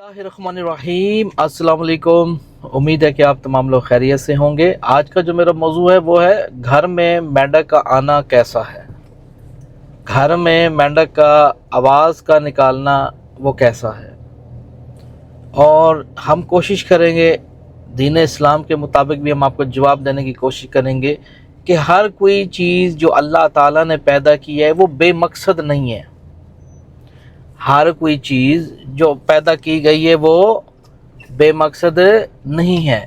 बिस्मिल्लाहिर्रहमानिर्रहीम। अस्सलाम वालेकुम। उम्मीद है कि आप तमाम लोग खैरियत से होंगे। आज का जो मेरा मौजू है वो है घर में मेंढक का आना कैसा है। घर में मेंढक का आवाज़ का निकालना वो कैसा है, और हम कोशिश करेंगे दीन इस्लाम के मुताबिक भी हम आपको जवाब देने की कोशिश करेंगे कि हर कोई चीज़ जो अल्लाह ताला ने पैदा की है वो बेमकसद नहीं है। हर कोई चीज़ जो पैदा की गई है वो बेमकसद नहीं है।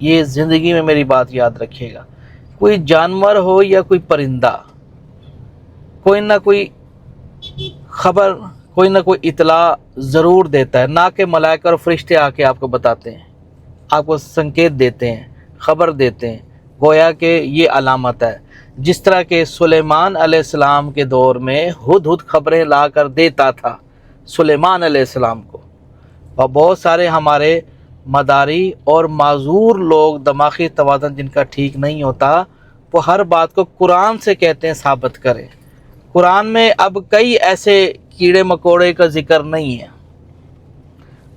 ये ज़िंदगी में मेरी बात याद रखिएगा। कोई जानवर हो या कोई परिंदा, कोई ना कोई खबर, कोई ना कोई इतला ज़रूर देता है। ना कि मलाइका और फरिश्ते आके आपको बताते हैं, आपको संकेत देते हैं, खबर देते हैं, गोया कि ये अलामत है। जिस तरह के सुलेमान अलैहिस्सलाम के दौर में हुद खबरें ला कर देता था सुलेमान अलैहिस्सलाम को, और बहुत सारे हमारे मदारी और माजूर लोग, दिमागी तवाज़ुन जिनका ठीक नहीं होता, वो हर बात को कुरान से कहते हैं साबित करें। कुरान में अब कई ऐसे कीड़े मकोड़े का जिक्र नहीं है।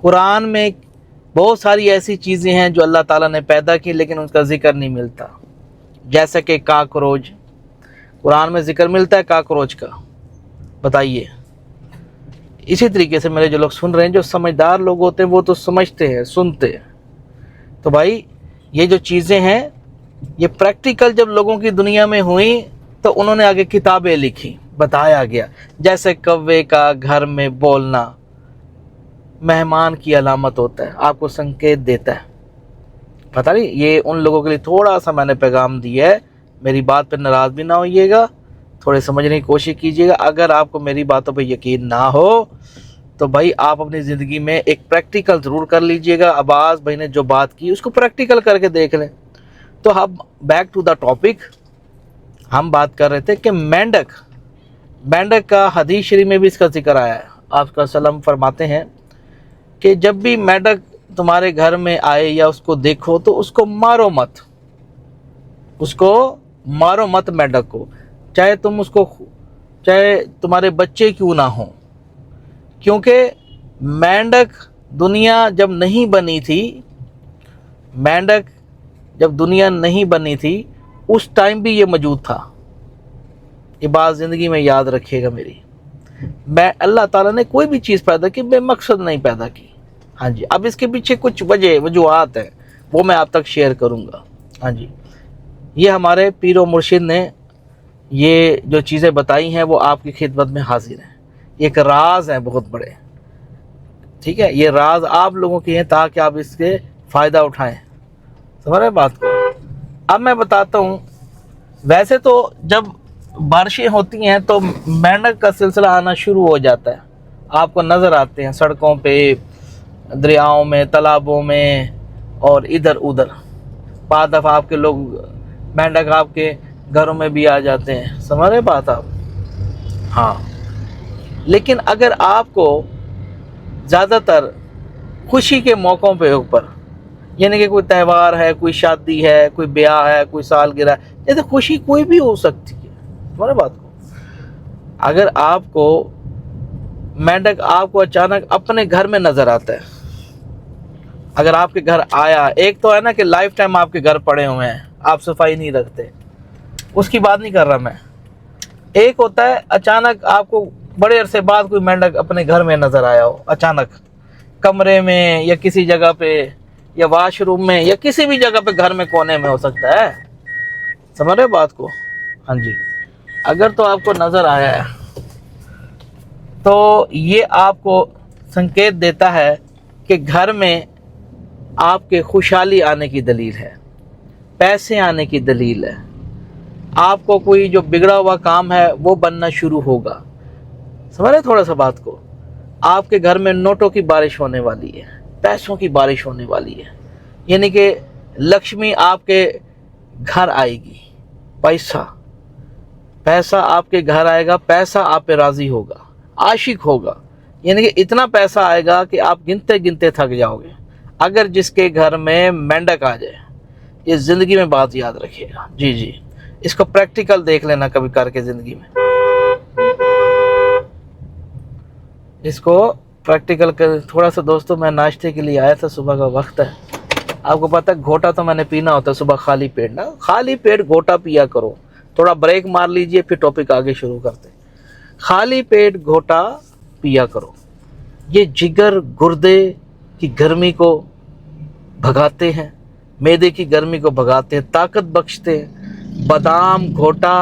कुरान में बहुत सारी ऐसी चीज़ें हैं जो अल्लाह ताला ने पैदा की लेकिन उनका जिक्र नहीं मिलता। जैसे कि काकरोच, कुरान में जिक्र मिलता है काकरोच का, बताइए। इसी तरीके से मेरे जो लोग सुन रहे हैं, जो समझदार लोग होते हैं वो तो समझते हैं, सुनते हैं। तो भाई ये जो चीज़ें हैं ये प्रैक्टिकल जब लोगों की दुनिया में हुई तो उन्होंने आगे किताबें लिखी, बताया गया। जैसे कौवे का घर में बोलना मेहमान की अलामत होता है, आपको संकेत देता है। पता नहीं, ये उन लोगों के लिए थोड़ा सा मैंने पैगाम दिया है। मेरी बात पर नाराज़ भी ना होइएगा, थोड़े समझने की कोशिश कीजिएगा। अगर आपको मेरी बातों पे यकीन ना हो तो भाई आप अपनी ज़िंदगी में एक प्रैक्टिकल ज़रूर कर लीजिएगा। अब्बास भाई ने जो बात की उसको प्रैक्टिकल करके देख लें। तो हम बैक टू द टॉपिक, हम बात कर रहे थे कि मेंढक का हदीस शरीफ में भी इसका जिक्र आया है। आपका सल्लम फरमाते हैं कि जब भी मेंढक तुम्हारे घर में आए या उसको देखो तो उसको मारो मत, मेंढक को, चाहे तुम्हारे बच्चे क्यों ना हो। क्योंकि मेंढक दुनिया जब नहीं बनी थी उस टाइम भी ये मौजूद था। ये बात ज़िंदगी में याद रखिएगा मेरी। अल्लाह ताला ने कोई भी चीज़ पैदा की बेमकसद नहीं पैदा की। हाँ जी, अब इसके पीछे कुछ वजूहात हैं, वो मैं आप तक शेयर करूँगा। हाँ जी, ये हमारे पीर व मुर्शिद ने ये जो चीज़ें बताई हैं वो आपकी खिदमत में हाजिर हैं। एक राज है बहुत बड़े, ठीक है। ये राज आप लोगों के हैं ताकि आप इसके फ़ायदा उठाएं। समझ रहे बात को। अब मैं बताता हूँ। वैसे तो जब बारिशें होती हैं तो मेंढक का सिलसिला आना शुरू हो जाता है। आपको नज़र आते हैं सड़कों पे, दरियाओं में, तालाबों में और इधर उधर। बाद दफ़ा आपके लोग मेंढक आपके घरों में भी आ जाते हैं। समझ रहे बात आप। हाँ, लेकिन अगर आपको ज़्यादातर खुशी के मौक़ों पे ऊपर, यानी कि कोई त्यौहार है, कोई शादी है, कोई ब्याह है, कोई सालगिरह है, जैसे खुशी कोई भी हो सकती है। समझ रहे बात को। अगर आपको मेंढक आपको अचानक अपने घर में नज़र आता है, अगर आपके घर आया, एक तो है ना कि लाइफ टाइम आपके घर पड़े हुए हैं, आप सफाई नहीं रखते, उसकी बात नहीं कर रहा मैं। एक होता है अचानक आपको बड़े अरसे बाद कोई मेंढक अपने घर में नज़र आया हो, अचानक कमरे में या किसी जगह पे या वॉशरूम में या किसी भी जगह पे, घर में कोने में हो सकता है। समझ रहे बात को। हाँ जी, अगर तो आपको नज़र आया है तो ये आपको संकेत देता है कि घर में आपके खुशहाली आने की दलील है, पैसे आने की दलील है। आपको कोई जो बिगड़ा हुआ काम है वो बनना शुरू होगा। समझ रहे थोड़ा सा बात को। आपके घर में नोटों की बारिश होने वाली है, पैसों की बारिश होने वाली है, यानी कि लक्ष्मी आपके घर आएगी। पैसा आपके घर आएगा, पैसा आप पे राज़ी होगा, आशिक होगा, यानी कि इतना पैसा आएगा कि आप गिनते गिनते थक जाओगे। अगर जिसके घर में मेंढक आ जाए, ये ज़िंदगी में बात याद रखिएगा। जी, इसको प्रैक्टिकल देख लेना कभी करके ज़िंदगी में। इसको प्रैक्टिकल कर थोड़ा सा दोस्तों। मैं नाश्ते के लिए आया था, सुबह का वक्त है, आपको पता है घोटा तो मैंने पीना होता है सुबह खाली पेट ना, खाली पेट घोटा पिया करो। थोड़ा ब्रेक मार लीजिए फिर टॉपिक आगे शुरू करते हैं। खाली पेट घोटा पिया करो, ये जिगर गुर्दे की गर्मी को भगाते हैं, मैदे की गर्मी को भगाते हैं, ताकत बख्शते हैं। बादाम घोटा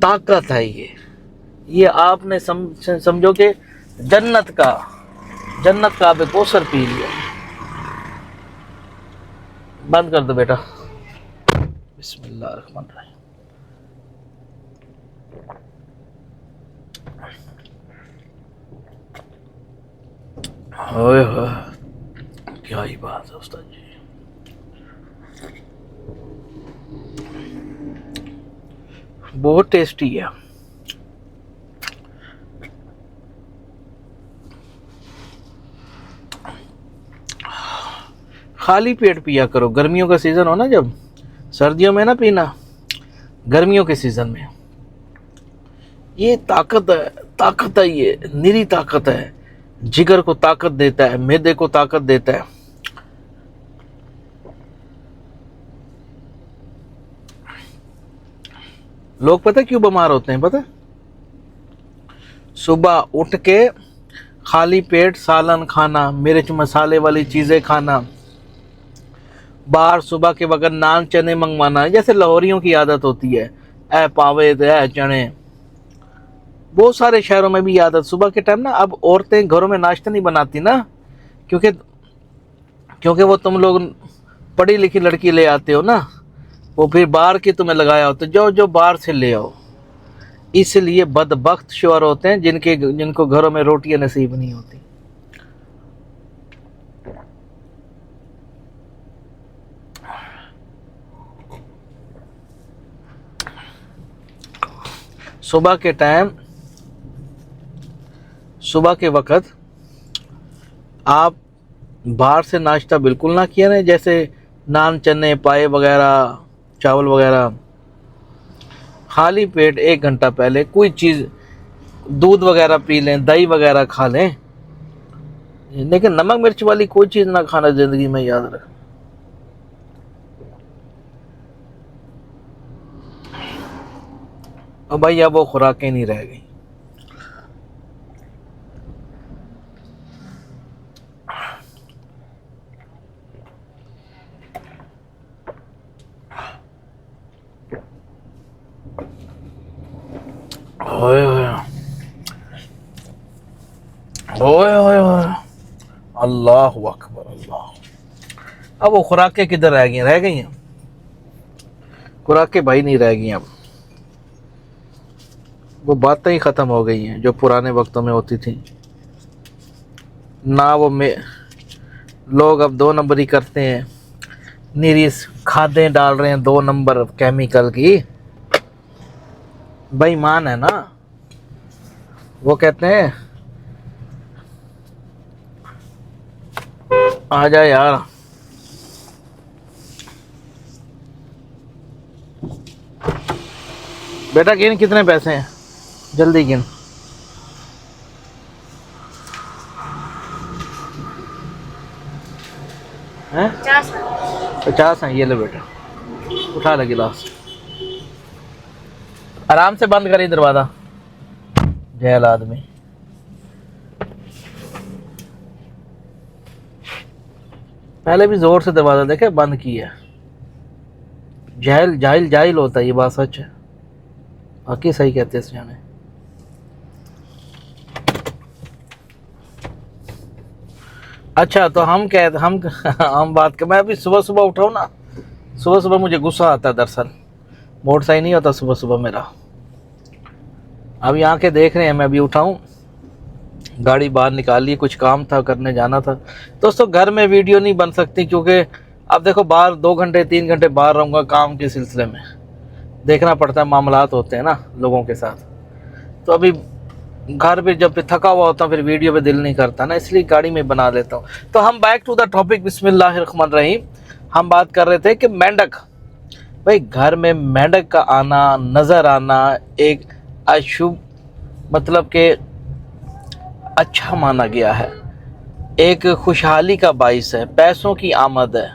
ताकत है ये आपने समझो कि जन्नत का आप एक कोसर पी लिया। बंद कर दो बेटा। बिस्मिल्लाहिर्रहमानिर्रहीम। ओए होए, क्या ही बात है उस्ताद जी। बहुत टेस्टी है। खाली पेट पिया करो, गर्मियों का सीज़न हो ना, जब सर्दियों में ना पीना, गर्मियों के सीज़न में। ये ताकत है, ये निरी ताकत है, जिगर को ताकत देता है, मैदे को ताकत देता है। लोग पता क्यों बीमार होते हैं? पता, सुबह उठ के खाली पेट सालन खाना, मिर्च मसाले वाली चीज़ें खाना, बाहर सुबह के वक्त नान चने मंगवाना, जैसे लाहौरियों की आदत होती है, ऐ पावे ऐ चने। बहुत सारे शहरों में भी आदत सुबह के टाइम ना। अब औरतें घरों में नाश्ता नहीं बनाती ना, क्योंकि वो तुम लोग पढ़ी लिखी लड़की ले आते हो ना, वो फिर बाहर की तुम्हें लगाया होता है, जो बाहर से ले आओ। इसलिए बदबख्त शौहर होते हैं जिनको घरों में रोटियां नसीब नहीं होती। सुबह के टाइम, सुबह के वक़्त आप बाहर से नाश्ता बिल्कुल ना किया ना, जैसे नान चने पाए वगैरह, चावल वगैरह। खाली पेट 1 घंटा पहले कोई चीज़, दूध वगैरह पी लें, दही वगैरह खा लें, लेकिन नमक मिर्च वाली कोई चीज़ ना खाना ज़िंदगी में, याद रख। और भाई अब वो खुराकें नहीं रह गई। ओए ओए ओए ओए ओए, अल्लाह अकबर अल्लाह। अब वो खुराकें किधर रह गई हैं? खुराकें भाई नहीं रह गई। अब वो बातें ही ख़त्म हो गई हैं जो पुराने वक्तों में होती थी ना। वो में लोग अब 2 नंबरी करते हैं, निरी खादें डाल रहे हैं 2 नंबर केमिकल की। बेईमान है ना। वो कहते हैं आ जा यार, बेटा गिन कितने पैसे हैं, जल्दी गिन। हैं 50 हैं। ये ले बेटा, उठा ले गिलास, आराम से बंद करिए दरवाज़ा, जहल आदमी। पहले भी जोर से दरवाज़ा देखे बंद किया। जाहिल होता है, ये बात सच है। बाकी सही कहते हैं सियाने। अच्छा तो हम बात कर, मैं अभी सुबह उठाऊँ ना, सुबह मुझे गुस्सा आता है। दरअसल मूड सही नहीं होता सुबह मेरा। अभी आंखें देख रहे हैं, मैं अभी उठाऊँ, गाड़ी बाहर निकाल ली, कुछ काम था, करने जाना था। दोस्तों घर में वीडियो नहीं बन सकती क्योंकि अब देखो बाहर 2 घंटे 3 घंटे बाहर रहूँगा काम के सिलसिले में, देखना पड़ता है, मामलात होते हैं ना लोगों के साथ। तो अभी घर पे जब थका हुआ होता हूँ फिर वीडियो पे दिल नहीं करता ना, इसलिए गाड़ी में बना लेता हूँ। तो हम बैक टू द टॉपिक, बिस्मिल्लाहिर्रहमानिर्रहीम। हम बात कर रहे थे कि मेंढक, भाई घर में मेंढक का आना, नज़र आना एक अशुभ, मतलब कि अच्छा माना गया है। ایک خوشحالی کا باعث ہے، پیسوں کی آمد ہے.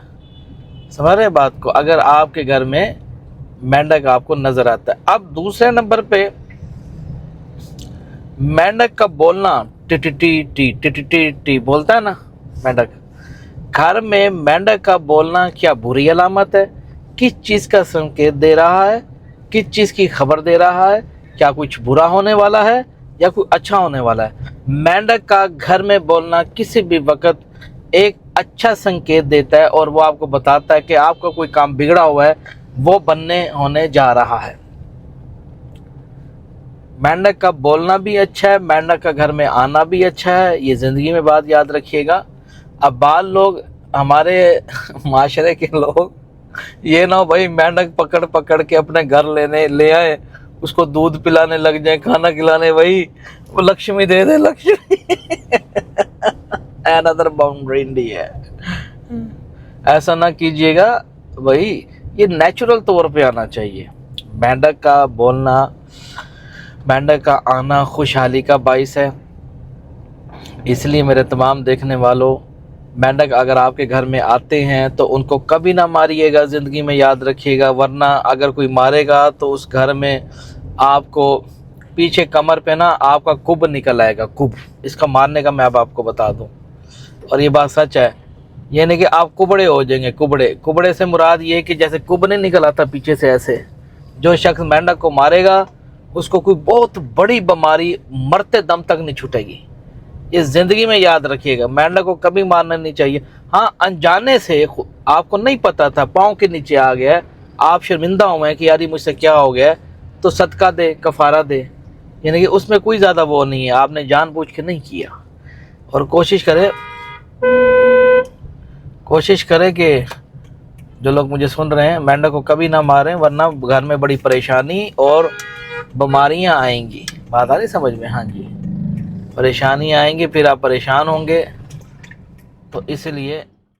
سمجھ رہے بات کو؟ اگر آپ کے گھر میں مینڈک آپ کو نظر آتا ہے. اب دوسرے نمبر پہ مینڈک کا بولنا T T T T T T T T بولتا ہے نا مینڈک. گھر میں مینڈک کا بولنا کیا بری علامت ہے؟ کس چیز کا سنکیت دے رہا ہے؟ کس چیز کی خبر دے رہا ہے؟ کیا کچھ برا ہونے والا ہے یا کوئی اچھا ہونے والا ہے؟ مینڈک کا گھر میں بولنا کسی بھی وقت ایک اچھا سنکیت دیتا ہے، اور وہ آپ کو بتاتا ہے کہ آپ کا کوئی کام بگڑا ہوا ہے وہ ہونے جا رہا ہے. مینڈک کا بولنا بھی اچھا ہے، مینڈک کا گھر میں آنا بھی اچھا ہے. یہ زندگی میں بات یاد رکھیے گا. اب بعض لوگ ہمارے معاشرے کے لوگ یہ نہ ہو بھائی مینڈک پکڑ پکڑ کے اپنے گھر لے آئے، اس کو دودھ پلانے لگ جائیں، کھانا کھلانے، وہی وہ لکشمی دے دے لکشمی. another boundary ہے. ایسا نہ کیجئے گا بھائی، یہ نیچرل طور پہ آنا چاہیے. مینڈک کا بولنا، مینڈک کا آنا خوشحالی کا باعث ہے. اس لیے میرے تمام دیکھنے والوں، مینڈک اگر آپ کے گھر میں آتے ہیں تو ان کو کبھی نہ ماریے گا، زندگی میں یاد رکھیے گا. ورنہ اگر کوئی مارے گا تو اس گھر میں آپ کو پیچھے کمر پہ نا آپ کا کب نکل آئے گا. کب اس کا مارنے کا میں اب آپ کو بتا دوں، اور یہ بات سچ ہے. یہ نہیں کہ آپ کبڑے ہو جائیں گے. کبڑے سے مراد یہ کہ جیسے کب نہیں نکل آتا پیچھے سے، ایسے جو شخص مینڈک کو مارے گا اس کو کوئی بہت بڑی بیماری مرتے دم تک نہیں چھوٹے گی. یہ زندگی میں یاد رکھیے گا. مینڈک کو کبھی مارنا نہیں چاہیے. ہاں، انجانے سے آپ کو نہیں پتا تھا، پاؤں کے نیچے آ گیا، آپ شرمندہ ہوئے کہ یار مجھ سے کیا ہو گیا، تو صدقہ دے، کفارہ دے. یعنی کہ اس میں کوئی زیادہ وہ نہیں ہے، آپ نے جان بوجھ کے نہیں کیا. اور کوشش کرے کہ جو لوگ مجھے سن رہے ہیں مینڈک کو کبھی نہ ماریں، ورنہ گھر میں بڑی پریشانی اور بیماریاں آئیں گی. بات آ رہی سمجھ میں؟ ہاں جی، پریشانی آئیں گی، پھر آپ پریشان ہوں گے. تو اس لیے